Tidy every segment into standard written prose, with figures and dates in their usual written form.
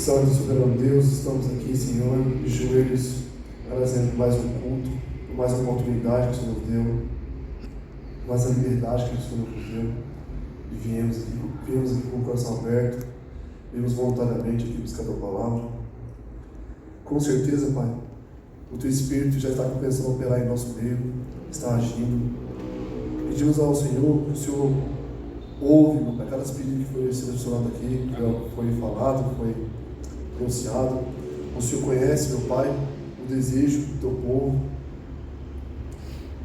Santo e soberano Deus, estamos aqui, Senhor, de joelhos, agradecendo por mais um culto, por mais uma oportunidade que o Senhor nos deu, por mais a liberdade que o Senhor nos deu, e viemos aqui com o coração aberto, viemos voluntariamente aqui buscar a Tua palavra. Com certeza, Pai, o Teu Espírito já está começando a operar em nosso meio, está agindo. Pedimos ao Senhor que o Senhor ouve, meu Pai, cada pedido que foi selecionado aqui, que foi falado, que foi pronunciado. O Senhor conhece, meu Pai, o desejo do Teu povo.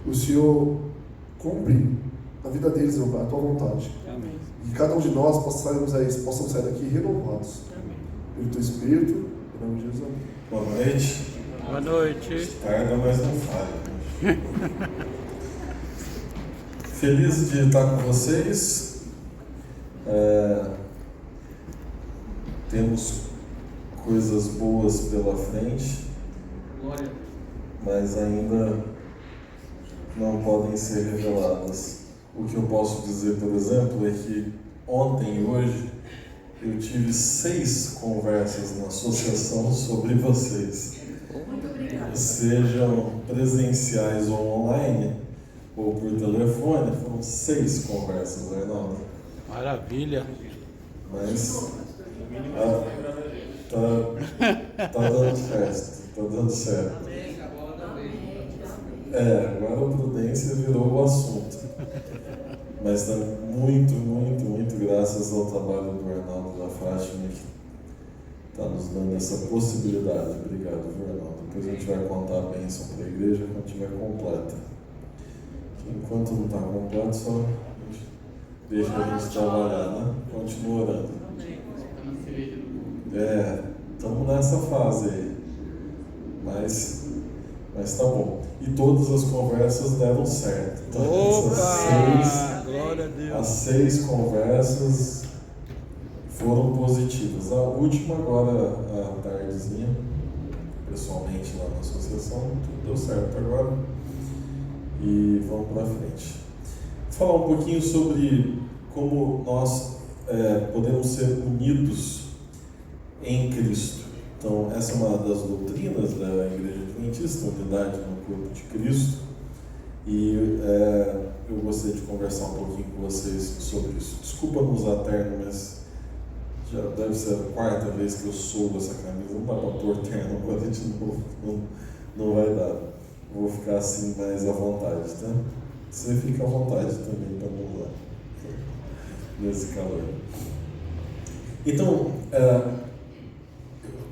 O Senhor cumpre na vida deles, meu Pai, a Tua vontade. Amém. E cada um de nós possamos sair daqui renovados. Amém. Pelo Teu Espírito, em nome de Jesus. Amém. Boa noite. Boa noite. Tarda, mas não falha. Feliz de estar com vocês. Temos coisas boas pela frente, Glória. mas ainda não podem ser reveladas. O que eu posso dizer, por exemplo, é que ontem e hoje eu tive 6 conversas na associação sobre vocês. Muito obrigada. Sejam presenciais ou online, ou por telefone, foram 6 conversas, Arnaldo. Maravilha. Mas tá dando certo, tá dando certo. Agora a prudência virou o assunto. Mas está muito graças ao trabalho do Arnaldo da Fátima, que está nos dando essa possibilidade. Obrigado, viu, Arnaldo? Depois a gente vai contar a bênção para a igreja quando estiver completa. Enquanto não está completo, só deixa a gente trabalhar, né? Continua orando. Estamos nessa fase aí. Mas tá bom. E todas as conversas deram certo. Então, Opa! Glória a Deus. as 6 conversas foram positivas. A última agora, à tardezinha, pessoalmente lá na associação, tudo deu certo agora. E vamos para frente. Vou falar um pouquinho sobre como nós podemos ser unidos em Cristo. Então, essa é uma das doutrinas da Igreja Adventista, unidade no corpo de Cristo. E eu gostaria de conversar um pouquinho com vocês sobre isso. Desculpa não usar terno, mas já deve ser a 4ª vez que eu subo essa camisa. Não dá para pôr terno agora de novo, não vai dar. Vou ficar assim mais à vontade, tá? Você fica à vontade também para não usar nesse calor. Então,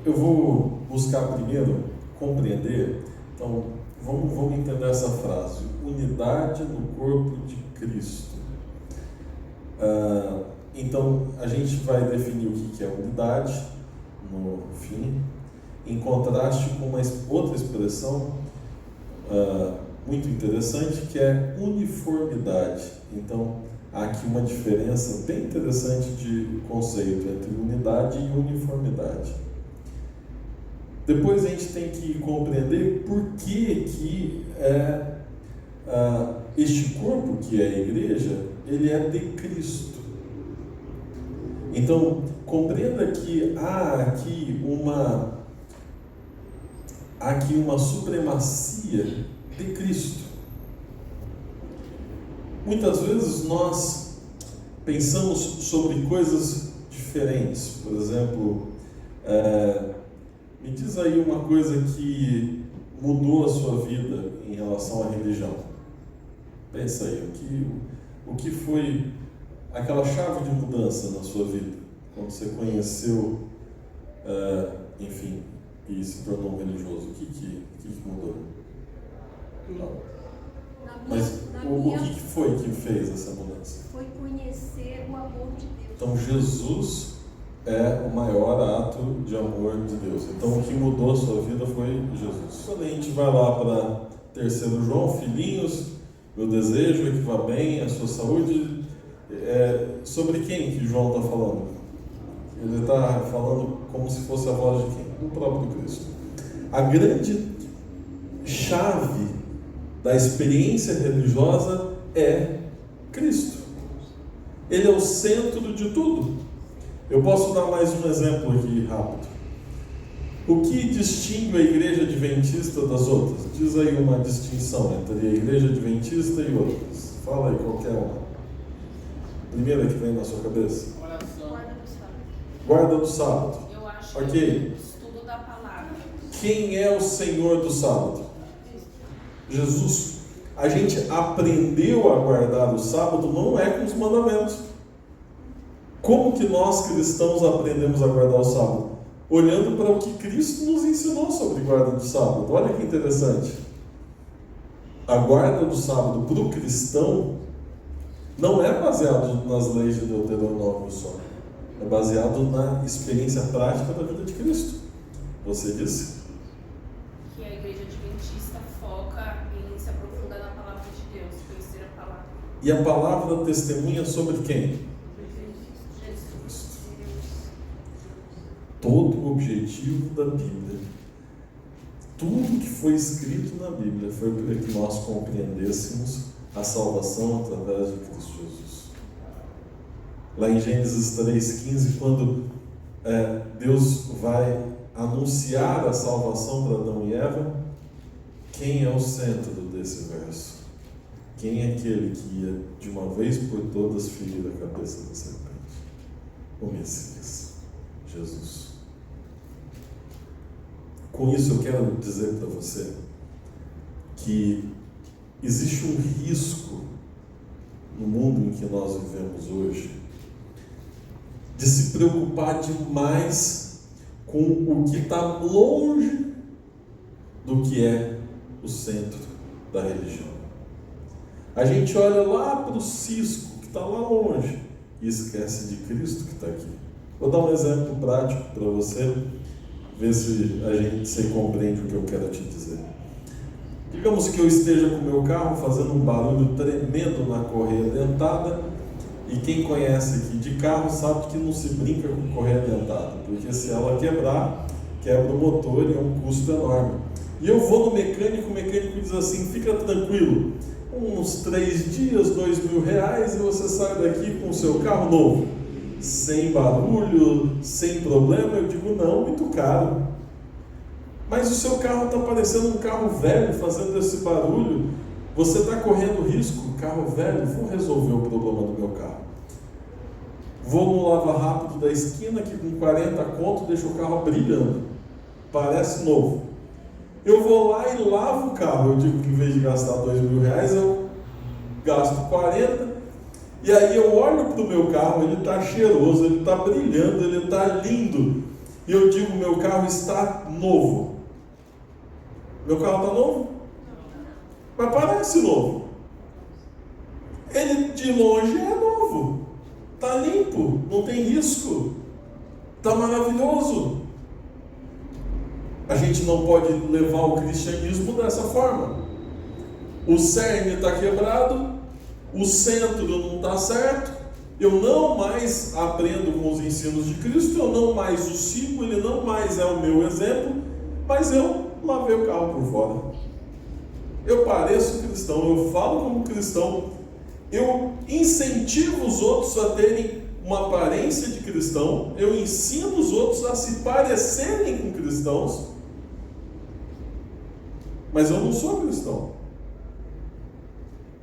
eu vou buscar primeiro compreender. Então, vamos entender essa frase: unidade no corpo de Cristo. Então, a gente vai definir o que é unidade no fim, em contraste com uma outra expressão muito interessante, que é uniformidade. Então, há aqui uma diferença bem interessante de conceito entre unidade e uniformidade. Depois a gente tem que compreender por que este corpo, que é a igreja, ele é de Cristo. Então, compreenda que há aqui uma supremacia de Cristo. Muitas vezes nós pensamos sobre coisas diferentes. Por exemplo, me diz aí uma coisa que mudou a sua vida em relação à religião. Pensa aí, o que foi aquela chave de mudança na sua vida, quando você conheceu, enfim, e se tornou um religioso? O que mudou? Mas o que foi que fez essa mudança? Foi conhecer o amor de Deus. Então, Jesus é o maior ato de amor de Deus. Então, o que mudou a sua vida foi Jesus. Quando a gente vai lá para 3º João, filhinhos, meu desejo é que vá bem a sua saúde. Sobre quem que João está falando? Ele está falando como se fosse a voz de quem? Do próprio Cristo. A grande chave da experiência religiosa é Cristo. Ele é o centro de tudo. Eu posso dar mais um exemplo aqui rápido. O que distingue a igreja adventista das outras? Diz aí uma distinção entre a igreja adventista e outras. Fala aí qualquer uma. Primeira que vem na sua cabeça. Guarda do sábado. Guarda do sábado. Eu acho Ok. que é o estudo da palavra. Quem é o Senhor do sábado? Jesus. A gente aprendeu a guardar o sábado não é com os mandamentos. Como que nós cristãos aprendemos a guardar o sábado? Olhando para o que Cristo nos ensinou sobre guarda do sábado. Olha que interessante. A guarda do sábado para o cristão não é baseado nas leis de Deuteronômio só. É baseado na experiência prática da vida de Cristo. Você disse? Que a igreja adventista foca em se aprofundar na palavra de Deus, conhecer a palavra. E a palavra testemunha sobre quem? Jesus. Todo o objetivo da Bíblia, tudo que foi escrito na Bíblia foi para que nós compreendêssemos a salvação através de Cristo Jesus. Lá em Gênesis 3,15, quando Deus vai anunciar a salvação para Adão e Eva, quem é o centro desse verso? Quem é aquele que ia de uma vez por todas ferir a cabeça da serpente? O Messias, Jesus. Com isso eu quero dizer para você que existe um risco no mundo em que nós vivemos hoje de se preocupar demais com o que está longe do que é o centro da religião. A gente olha lá para o cisco que está lá longe e esquece de Cristo que está aqui. Vou dar um exemplo prático para você, ver se você compreende o que eu quero te dizer. Digamos que eu esteja com o meu carro fazendo um barulho tremendo na correia dentada, e quem conhece aqui de carro sabe que não se brinca com correia dentada, porque se ela quebrar, quebra o motor e é um custo enorme. E eu vou no mecânico, o mecânico diz assim: fica tranquilo, uns 3 dias, R$2.000 e você sai daqui com o seu carro novo, sem barulho, sem problema. Eu digo: não, muito caro. Mas o seu carro está parecendo um carro velho, fazendo esse barulho. Você está correndo risco. Carro velho, vou resolver o problema do meu carro. Vou no lava rápido da esquina, que com 40 conto deixa o carro brilhando, parece novo. Eu vou lá e lavo o carro. Eu digo que em vez de gastar R$2.000, eu gasto 40. E aí eu olho para o meu carro, ele está cheiroso, ele está brilhando, ele está lindo. E eu digo: meu carro está novo. Meu carro está novo? Mas parece novo. Ele de longe é novo. Está limpo, não tem risco. Está maravilhoso. A gente não pode levar o cristianismo dessa forma. O cerne está quebrado, o centro não está certo, eu não mais aprendo com os ensinos de Cristo, eu não mais o sigo, ele não mais é o meu exemplo, mas eu lavei o carro por fora. Eu pareço cristão, eu falo como cristão, eu incentivo os outros a terem uma aparência de cristão, eu ensino os outros a se parecerem com cristãos, mas eu não sou cristão.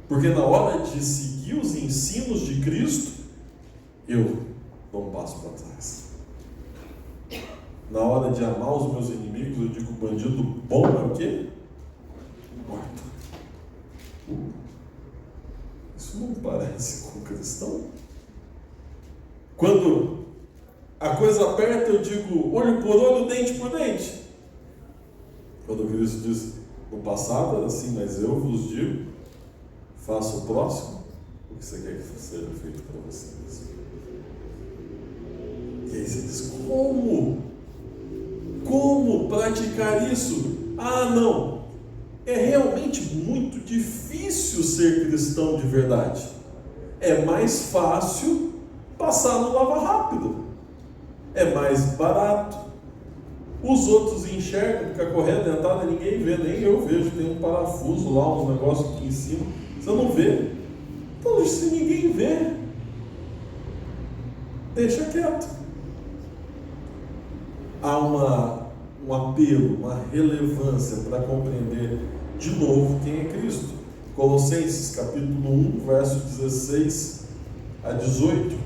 Porque na hora de seguir os ensinos de Cristo, eu dou um passo para trás. Na hora de amar os meus inimigos, eu digo: bandido bom é o quê? Morto. Isso não parece com cristão? Quando a coisa aperta, eu digo: olho por olho, dente por dente. Quando Cristo diz: no passado era assim, mas eu vos digo, faça o próximo o que você quer que seja feito para você mesmo. E aí você diz: como? Como praticar isso? Ah, não! É realmente muito difícil ser cristão de verdade. É mais fácil passar no lava rápido. É mais barato. Os outros enxergam, porque a correia dentada ninguém vê, nem eu vejo. Tem um parafuso lá, um negócio aqui em cima. Você não vê. Então, se ninguém vê, deixa quieto. Há uma um apelo, uma relevância para compreender de novo quem é Cristo. Colossenses capítulo 1, verso 16 a 18.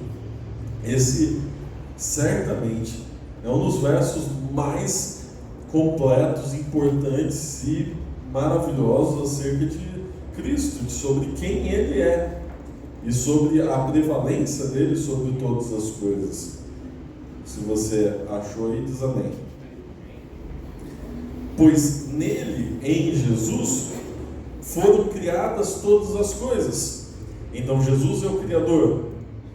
Esse certamente é um dos versos mais completos, importantes e maravilhosos acerca de Cristo, sobre quem Ele é e sobre a prevalência dele sobre todas as coisas. Se você achou aí, diz amém. Pois nele, em Jesus, foram criadas todas as coisas. Então Jesus é o Criador,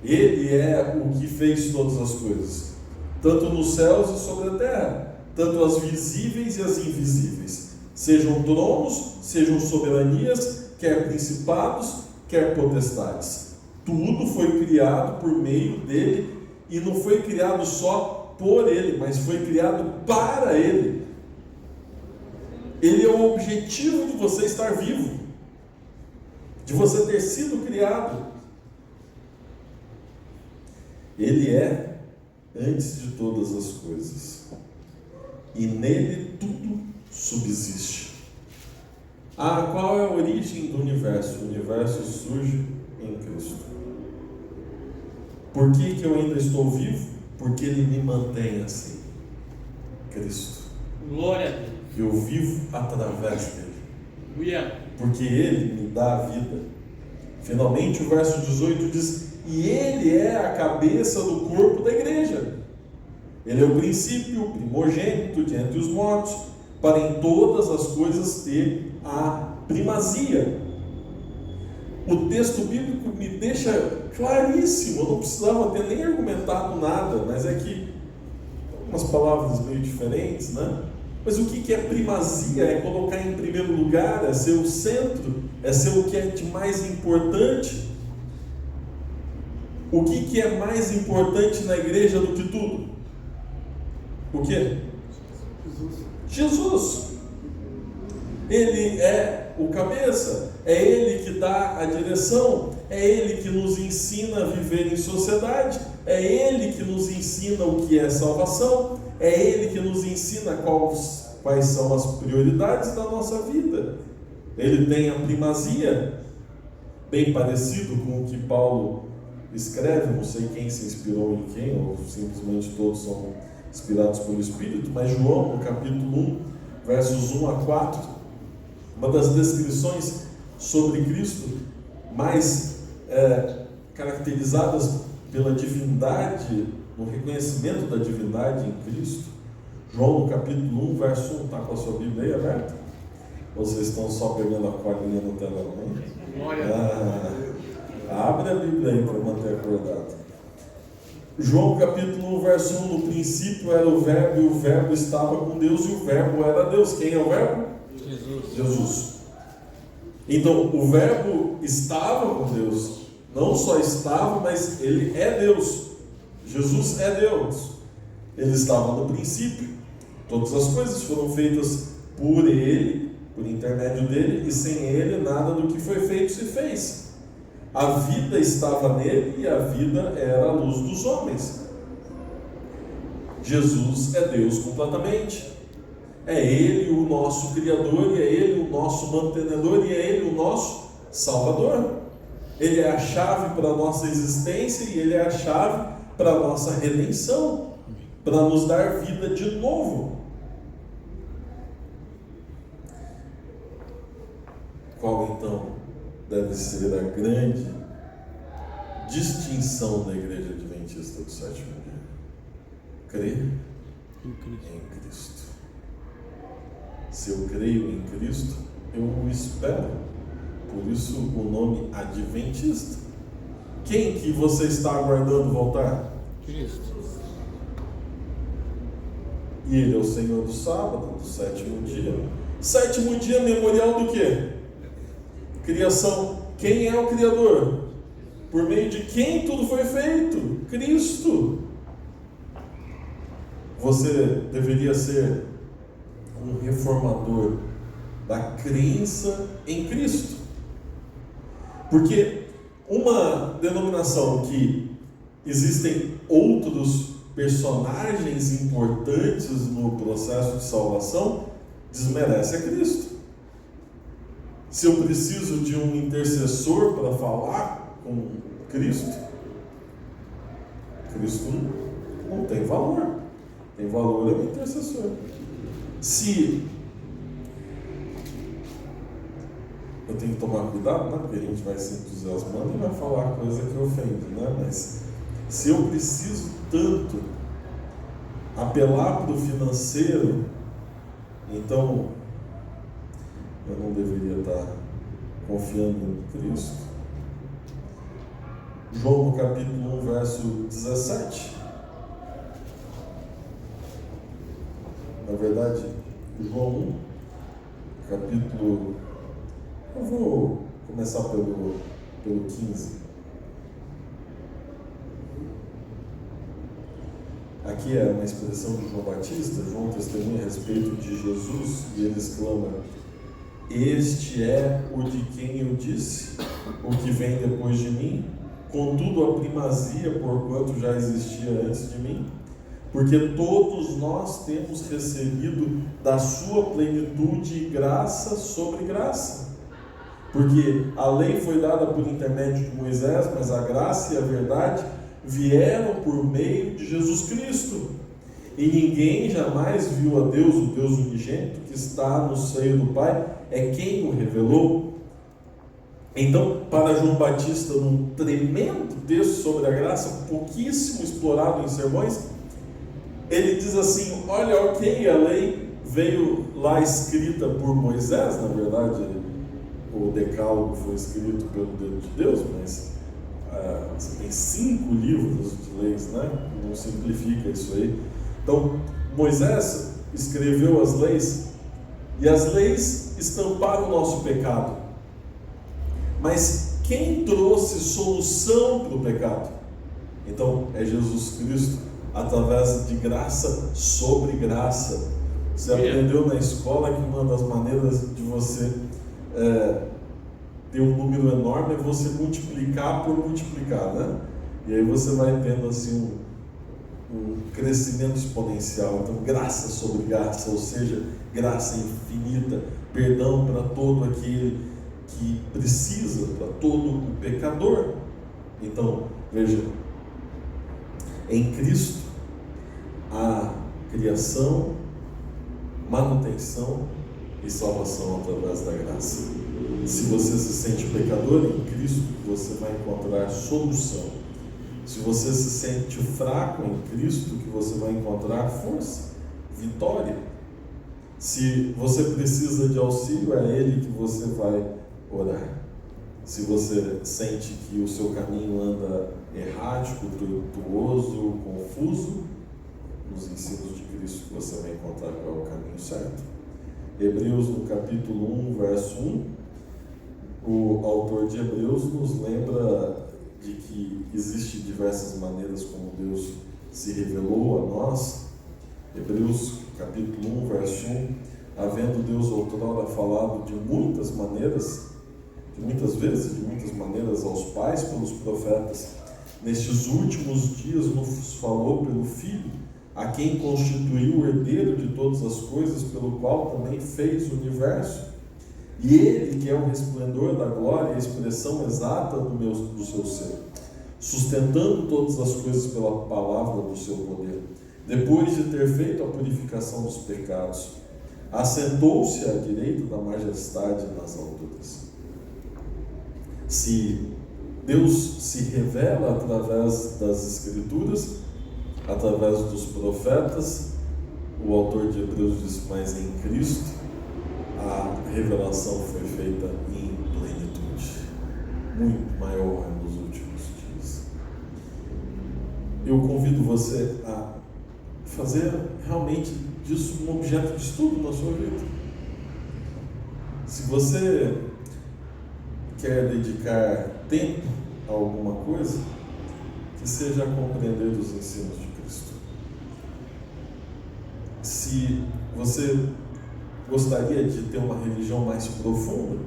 Ele é o que fez todas as coisas, tanto nos céus e sobre a terra, tanto as visíveis e as invisíveis, sejam tronos, sejam soberanias, quer principados, quer potestades. Tudo foi criado por meio dele, e não foi criado só por ele, mas foi criado para ele. Ele é o objetivo de você estar vivo, de você ter sido criado. Ele é antes de todas as coisas, e nele tudo subsiste. Qual é a origem do universo? O universo surge em Cristo. Por que eu ainda estou vivo? Porque Ele me mantém assim. Cristo. Glória a Deus. Eu vivo através dele. Aleluia. Porque Ele me dá a vida. Finalmente o verso 18 diz: e Ele é a cabeça do corpo da igreja. Ele é o princípio, o primogênito de entre os mortos, para em todas as coisas ter a primazia. O texto bíblico me deixa claríssimo, eu não precisava ter nem argumentado nada, mas é que algumas palavras meio diferentes, né? Mas o que é primazia? É colocar em primeiro lugar, é ser o centro, é ser o que é de mais importante. O que é mais importante na igreja do que tudo? O que? Jesus. Ele é o cabeça, é Ele que dá a direção, é Ele que nos ensina a viver em sociedade, é Ele que nos ensina o que é salvação, é Ele que nos ensina quais são as prioridades da nossa vida. Ele tem a primazia, bem parecido com o que Paulo escreve, não sei quem se inspirou em quem, ou simplesmente todos são inspirados pelo Espírito, mas João, no capítulo 1, versos 1 a 4, uma das descrições sobre Cristo mais caracterizadas pela divindade, no reconhecimento da divindade em Cristo. João, no capítulo 1, verso 1, está com a sua Bíblia aí aberta? Vocês estão só pegando a colinha no telão, né? Abre a Bíblia aí para manter acordado. João capítulo 1, verso 1, no princípio era o verbo, e o verbo estava com Deus, e o verbo era Deus. Quem é o verbo? Jesus. Então, o verbo estava com Deus. Não só estava, mas ele é Deus. Jesus é Deus. Ele estava no princípio. Todas as coisas foram feitas por ele, por intermédio dele, e sem ele nada do que foi feito se fez. A vida estava nele, e a vida era a luz dos homens. Jesus é Deus completamente. É Ele o nosso Criador, e é Ele o nosso mantenedor, e é Ele o nosso Salvador. Ele é a chave para a nossa existência, e Ele é a chave para a nossa redenção, para nos dar vida de novo. Qual então deve ser a grande distinção da Igreja Adventista do Sétimo Dia? Crer em Cristo. Se eu creio em Cristo, eu o espero. Por isso o nome Adventista. Quem que você está aguardando voltar? Cristo. E Ele é o Senhor do sábado, do sétimo dia. Sétimo dia, memorial do quê? Criação. Quem é o Criador? Por meio de quem tudo foi feito? Cristo. Você deveria ser um reformador da crença em Cristo. Porque uma denominação que existem outros personagens importantes no processo de salvação, desmerece a Cristo. Se eu preciso de um intercessor para falar com Cristo, Cristo não tem valor. Tem valor é o intercessor. Se eu tenho que tomar cuidado, né? Porque a gente vai se entusiasmando e vai falar coisa que ofende, né? Mas se eu preciso tanto apelar para o financeiro, então eu não deveria estar confiando em Cristo. João no capítulo 1, verso 17. Na verdade, João 1, capítulo... Eu vou começar pelo 15. Aqui é uma expressão de João Batista. João testemunha a respeito de Jesus e ele exclama: este é o de quem eu disse, o que vem depois de mim, contudo a primazia, porquanto já existia antes de mim, porque todos nós temos recebido da sua plenitude graça sobre graça. Porque a lei foi dada por intermédio de Moisés, mas a graça e a verdade vieram por meio de Jesus Cristo. E ninguém jamais viu a Deus, o Deus unigênito que está no seio do Pai, é quem o revelou. Então, para João Batista, num tremendo texto sobre a graça, pouquíssimo explorado em sermões, ele diz assim: olha, ok, a lei veio lá escrita por Moisés, na verdade o decálogo foi escrito pelo dedo de Deus, mas você tem 5 livros de leis, né? Não simplifica isso aí. Então, Moisés escreveu as leis, e as leis estamparam o nosso pecado. Mas quem trouxe solução para o pecado? Então, é Jesus Cristo, através de graça sobre graça. Você aprendeu na escola que uma das maneiras de você ter um número enorme é você multiplicar por multiplicar, né? E aí você vai tendo assim um crescimento exponencial. Então, graça sobre graça, ou seja, graça infinita, perdão para todo aquele que precisa, para todo o pecador. Então, veja, em Cristo há criação, manutenção e salvação através da graça. Se você se sente pecador, em Cristo você vai encontrar solução. Se você se sente fraco em Cristo, que você vai encontrar força, vitória. Se você precisa de auxílio, é Ele que você vai orar. Se você sente que o seu caminho anda errático, tortuoso, confuso, nos ensinos de Cristo que você vai encontrar qual é o caminho certo. Hebreus no capítulo 1, verso 1, o autor de Hebreus nos lembra de que existem diversas maneiras como Deus se revelou a nós. Hebreus capítulo 1, verso 1, havendo Deus outrora falado de muitas maneiras, de muitas vezes, de muitas maneiras aos pais pelos profetas, nestes últimos dias nos falou pelo Filho, a quem constituiu o herdeiro de todas as coisas, pelo qual também fez o universo. E Ele, que é o resplendor da glória e a expressão exata do seu ser, sustentando todas as coisas pela palavra do seu poder, depois de ter feito a purificação dos pecados, assentou-se à direita da majestade nas alturas. Se Deus se revela através das Escrituras, através dos profetas, o autor de Hebreus diz: mas em Cristo a revelação foi feita em plenitude, muito maior nos últimos dias. Eu convido você a fazer realmente disso um objeto de estudo na sua vida. Se você quer dedicar tempo a alguma coisa, que seja compreender os ensinos de Cristo. Se você gostaria de ter uma religião mais profunda,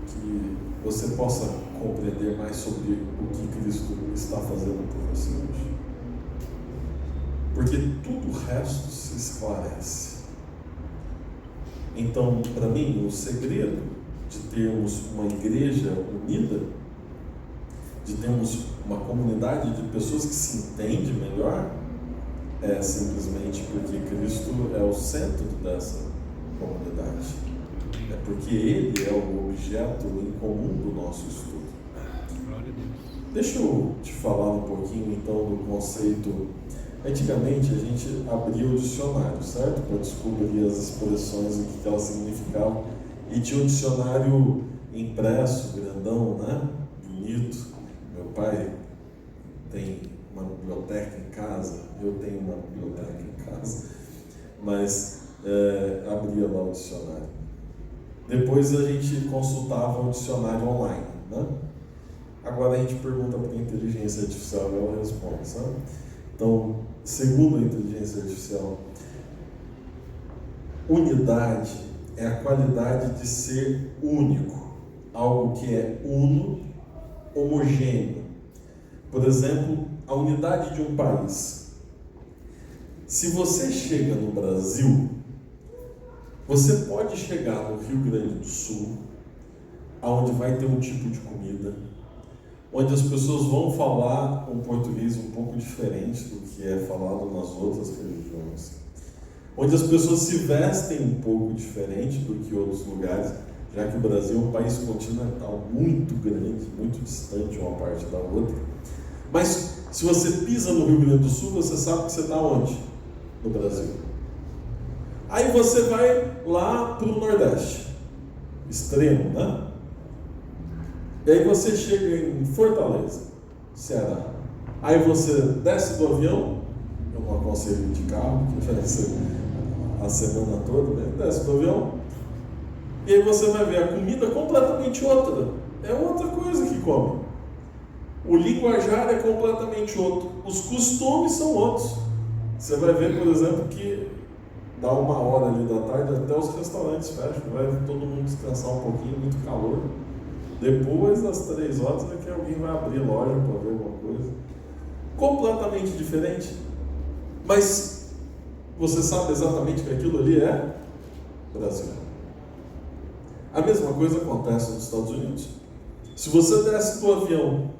que você possa compreender mais sobre o que Cristo está fazendo por você hoje. porque tudo o resto se esclarece. Então, para mim, o segredo de termos uma igreja unida, de termos uma comunidade de pessoas que se entendem melhor, é simplesmente porque Cristo é o centro dessa comunidade. É porque Ele é o objeto em comum do nosso estudo. Deixa eu te falar um pouquinho então do conceito. Antigamente a gente abria o dicionário, certo? Para descobrir as expressões, o que elas significavam. E tinha um dicionário impresso, grandão, né? Bonito. Meu pai tem uma biblioteca em casa, eu tenho uma biblioteca em casa, mas abria lá o dicionário. Depois a gente consultava o dicionário online, né? Agora a gente pergunta para a inteligência artificial e ela responde, sabe? Então, segundo a inteligência artificial, unidade é a qualidade de ser único, algo que é uno, homogêneo. Por exemplo, a unidade de um país. Se você chega no Brasil, você pode chegar no Rio Grande do Sul, onde vai ter um tipo de comida, onde as pessoas vão falar um português um pouco diferente do que é falado nas outras religiões, onde as pessoas se vestem um pouco diferente do que outros lugares, já que o Brasil é um país continental muito grande, muito distante uma parte da outra. Mas se você pisa no Rio Grande do Sul, você sabe que você está onde? No Brasil. Aí você vai lá para o Nordeste, extremo, né? E aí você chega em Fortaleza, Ceará. Aí você desce do avião, eu não aconselho de carro, que vai ser a semana toda, né? Desce do avião, e aí você vai ver a comida completamente outra. É outra coisa que come. O linguajar é completamente outro. Os costumes são outros. Você vai ver, por exemplo, que dá 1h ali da tarde, até os restaurantes fecham, vai todo mundo descansar um pouquinho, muito calor. Depois das 3 horas é que alguém vai abrir loja para ver alguma coisa. Completamente diferente. Mas você sabe exatamente que aquilo ali é Brasil. A mesma coisa acontece nos Estados Unidos. Se você desce do avião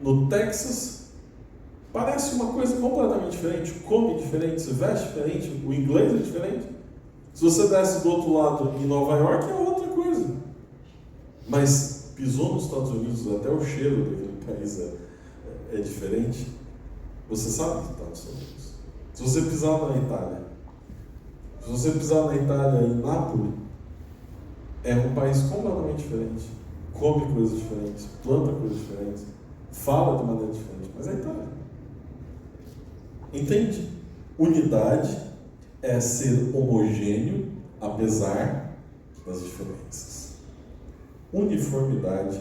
no Texas, parece uma coisa completamente diferente, come diferente, se veste diferente, o inglês é diferente. Se você desce do outro lado em Nova York, é outra coisa. Mas pisou nos Estados Unidos, até o cheiro daquele país é diferente. Você sabe que está nos Estados Unidos. Se você pisar na Itália, se você pisar na Itália, em Nápoles, é um país completamente diferente. Come coisas diferentes, planta coisas diferentes, fala de maneira diferente, mas é Itália. Entende? Unidade é ser homogêneo, apesar das diferenças. Uniformidade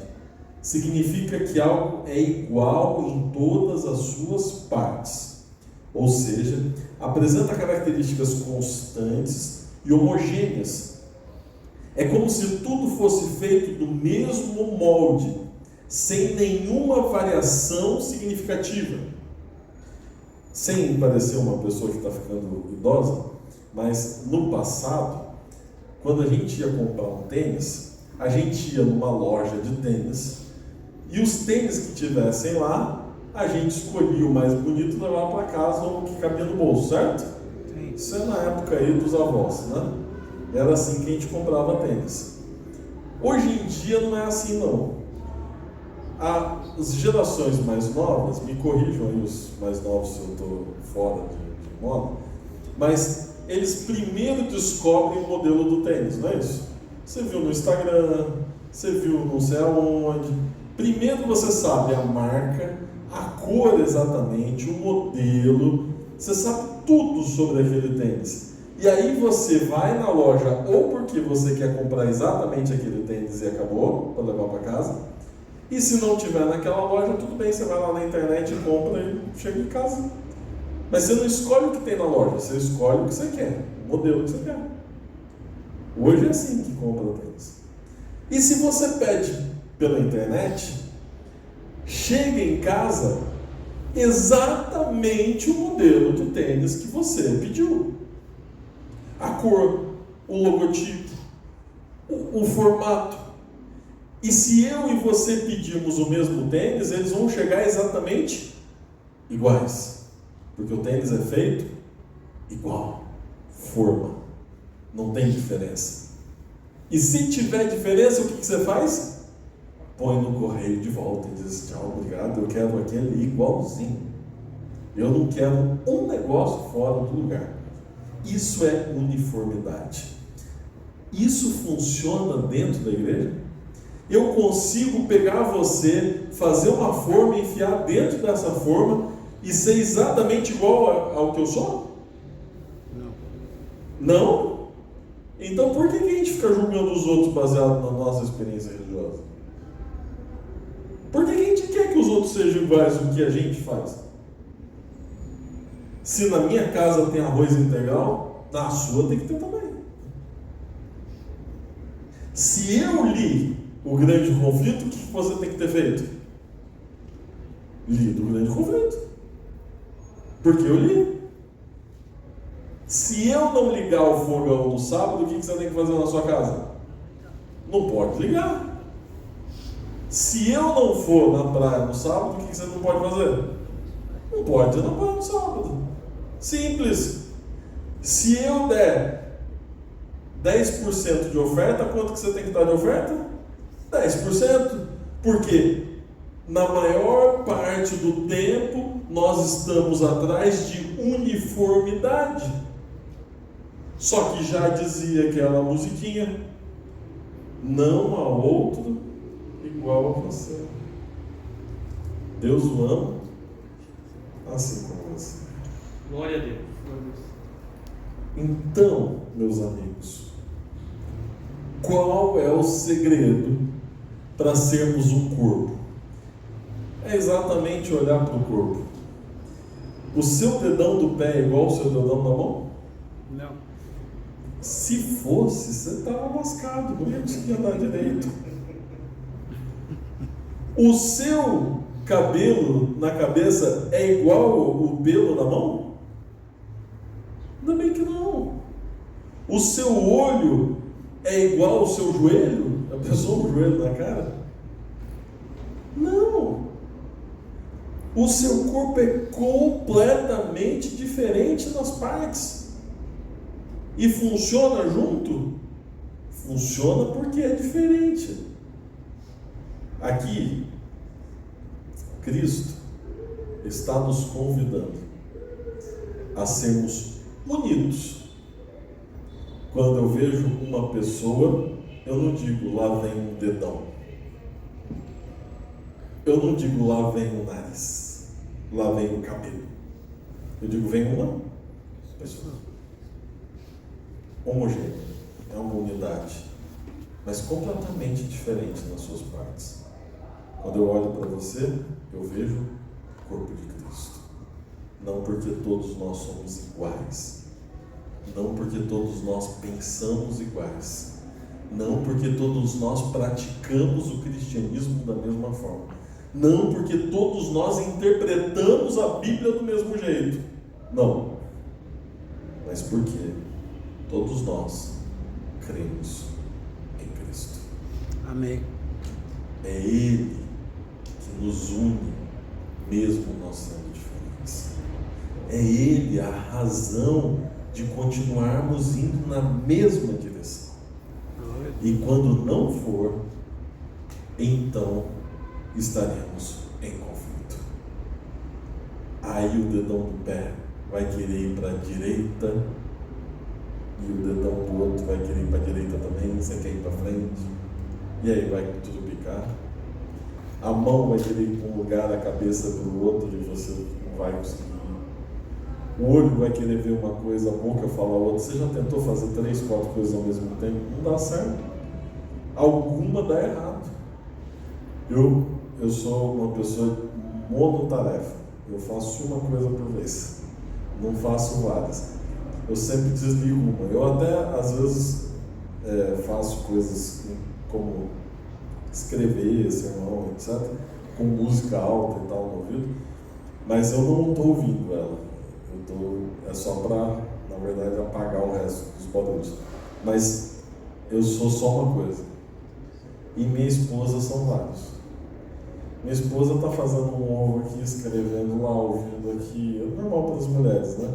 significa que algo é igual em todas as suas partes, ou seja, apresenta características constantes e homogêneas. É como se tudo fosse feito do mesmo molde, sem nenhuma variação significativa. Sem parecer uma pessoa que está ficando idosa, mas no passado, quando a gente ia comprar um tênis, a gente ia numa loja de tênis e os tênis que tivessem lá, a gente escolhia o mais bonito e levava para casa ou o que cabia no bolso, certo? Isso é na época aí dos avós, né? Era assim que a gente comprava tênis. Hoje em dia não é assim não. As gerações mais novas, me corrijam aí os mais novos se eu estou fora de moda, mas eles primeiro descobrem o modelo do tênis, não é isso? Você viu no Instagram, você viu não sei aonde. Primeiro você sabe a marca, a cor exatamente, o modelo, você sabe tudo sobre aquele tênis. E aí você vai na loja ou porque você quer comprar exatamente aquele tênis e acabou, para levar para casa. E se não tiver naquela loja, tudo bem, você vai lá na internet e compra e chega em casa. Mas você não escolhe o que tem na loja, você escolhe o que você quer, o modelo que você quer. Hoje é assim que compra tênis. E se você pede pela internet, chega em casa exatamente o modelo do tênis que você pediu. A cor, o logotipo, o formato. E se eu e você pedirmos o mesmo tênis, eles vão chegar exatamente iguais. Porque o tênis é feito igual. Forma. Não tem diferença. E se tiver diferença, o que você faz? Põe no correio de volta e diz: tchau, obrigado, eu quero aquele igualzinho. Eu não quero um negócio fora do lugar. Isso é uniformidade. Isso funciona dentro da igreja? Eu consigo pegar você, fazer uma forma, enfiar dentro dessa forma e ser exatamente igual ao que eu sou? Não? Então por que a gente fica julgando os outros baseado na nossa experiência religiosa? Por que a gente quer que os outros sejam iguais ao que a gente faz? Se na minha casa tem arroz integral, na sua tem que ter também. Se eu li o grande conflito, o que você tem que ter feito? Lido o grande conflito. Porque eu li. Se eu não ligar o fogão no sábado, o que você tem que fazer na sua casa? Não pode ligar. Se eu não for na praia no sábado, o que você não pode fazer? Não pode ir na praia no sábado. Simples. Se eu der 10% de oferta, quanto que você tem que dar de oferta? 10%. Por quê? Na maior parte do tempo, nós estamos atrás de uniformidade. Só que já dizia aquela musiquinha: não há outro igual a você. Deus o ama assim como você. Glória a Deus. Então, meus amigos, qual é o segredo para sermos um corpo? É exatamente olhar para o corpo. O seu dedão do pé é igual ao seu dedão da mão? Não. Se fosse, você estava lascado, não ia conseguir andar direito. O seu cabelo na cabeça é igual o pelo na mão? Ainda bem que não. O seu olho é igual ao seu joelho? A pessoa com o joelho na cara? Não. O seu corpo é completamente diferente nas partes. E funciona junto? Funciona porque é diferente. Aqui, Cristo está nos convidando a sermos unidos. Quando eu vejo uma pessoa, eu não digo lá vem um dedão. Eu não digo lá vem o nariz, lá vem o cabelo. Eu digo vem uma pessoa. Homogênea, é uma unidade, mas completamente diferente nas suas partes. Quando eu olho para você, eu vejo o corpo de Cristo. Não porque todos nós somos iguais, não porque todos nós pensamos iguais, não porque todos nós praticamos o cristianismo da mesma forma, não porque todos nós interpretamos a Bíblia do mesmo jeito, não, mas porque todos nós cremos em Cristo. Amém. É Ele que nos une, mesmo nós sendo diferentes. É Ele a razão de continuarmos indo na mesma direção. E quando não for, então estaremos em conflito. Aí o dedão do pé vai querer ir para a direita, e o dedão do outro vai querer ir para a direita também, você quer ir para frente, e aí vai tudo picar. A mão vai querer ir para um lugar, a cabeça para o outro, e você não vai conseguir. O olho vai querer ver uma coisa, a boca falar outra. Você já tentou fazer 3, 4 coisas ao mesmo tempo? Não dá certo. Alguma dá errado. Eu sou uma pessoa monotarefa. Eu faço uma coisa por vez. Não faço várias. Eu sempre desligo uma. Eu até, às vezes, faço coisas como escrever, sermão, etc., com música alta e tal no ouvido. Mas eu não estou ouvindo ela. É só para, na verdade, apagar o resto dos barulhos. Mas eu sou só uma coisa. E minha esposa são vários. Minha esposa está fazendo um ovo aqui, escrevendo lá, ouvindo aqui. É normal para as mulheres, né?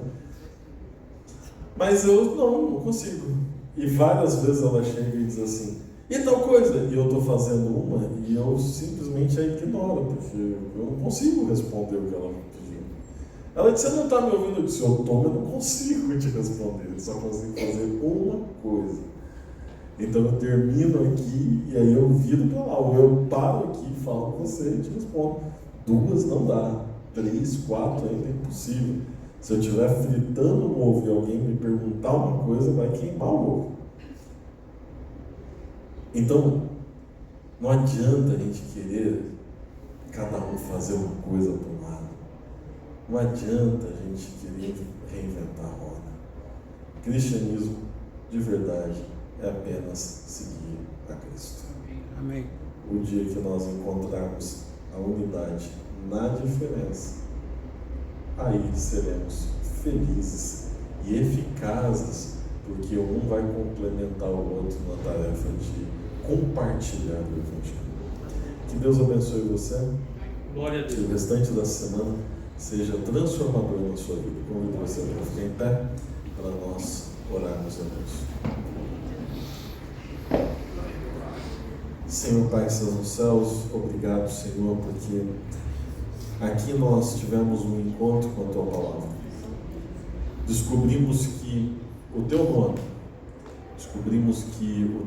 Mas eu não consigo. E várias vezes ela chega e diz assim, e tal coisa? E eu estou fazendo uma e eu simplesmente a ignoro, porque eu não consigo responder o que ela pediu. Ela disse, você não está me ouvindo? Eu disse, eu estou, mas não consigo te responder. Eu só consigo fazer uma coisa. Então eu termino aqui e aí eu viro para lá, ou eu paro aqui, falo com você e te respondo. 2 não dá, 3, 4 ainda é impossível. Se eu estiver fritando um ovo e alguém me perguntar uma coisa, vai queimar o ovo. Então, não adianta a gente querer cada um fazer uma coisa para um lado. Não adianta a gente querer reinventar a roda. Cristianismo, de verdade, é apenas seguir a Cristo. Amém. O dia que nós encontrarmos a unidade na diferença, aí seremos felizes e eficazes, porque um vai complementar o outro na tarefa de compartilhar o Evangelho. Que Deus abençoe você. Glória a Que o Deus. restante da semana seja transformador na sua vida. Convido você para ficar em pé para nós orarmos a Deus. Senhor Pai que estás nos céus, obrigado, Senhor, porque aqui nós tivemos um encontro com a Tua Palavra. Descobrimos que o Teu nome, descobrimos que o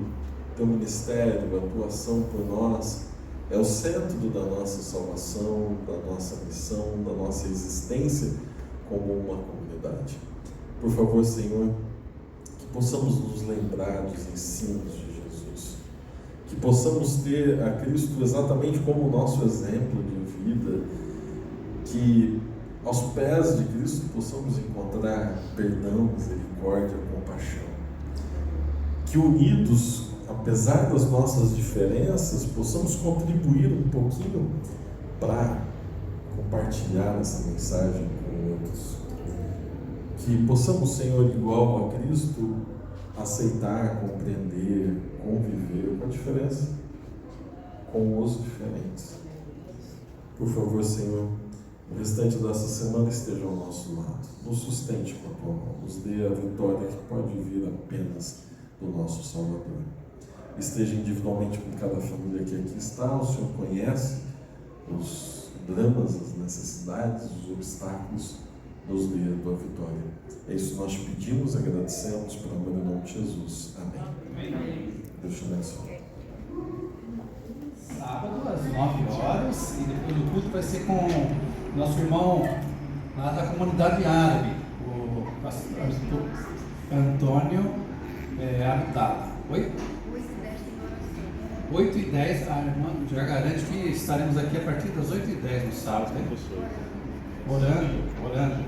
Teu ministério, a Tua ação por nós, é o centro da nossa salvação, da nossa missão, da nossa existência como uma comunidade. Por favor, Senhor, que possamos nos lembrar dos ensinos de Jesus, que possamos ter a Cristo exatamente como nosso exemplo de vida, que aos pés de Cristo possamos encontrar perdão, misericórdia, compaixão, que unidos, apesar das nossas diferenças, possamos contribuir um pouquinho para compartilhar essa mensagem com outros, que possamos, Senhor, igual a Cristo, aceitar, compreender, conviver com a diferença, com os diferentes. Por favor, Senhor, o restante dessa semana esteja ao nosso lado, nos sustente com a Tua mão, nos dê a vitória que pode vir apenas do nosso Salvador. Esteja individualmente com cada família que aqui está, o Senhor conhece os dramas, as necessidades, os obstáculos, nos dê a Tua vitória. É isso que nós te pedimos, agradecemos, pelo amor do nome de Jesus. Amém. Deus te abençoe. Sábado, às 9 horas, e depois do culto vai ser com o nosso irmão lá da comunidade árabe, o pastor Antônio Habitado. Oi? 8h10, a irmã já garante que estaremos aqui a partir das 8h10 no sábado, né? Orando.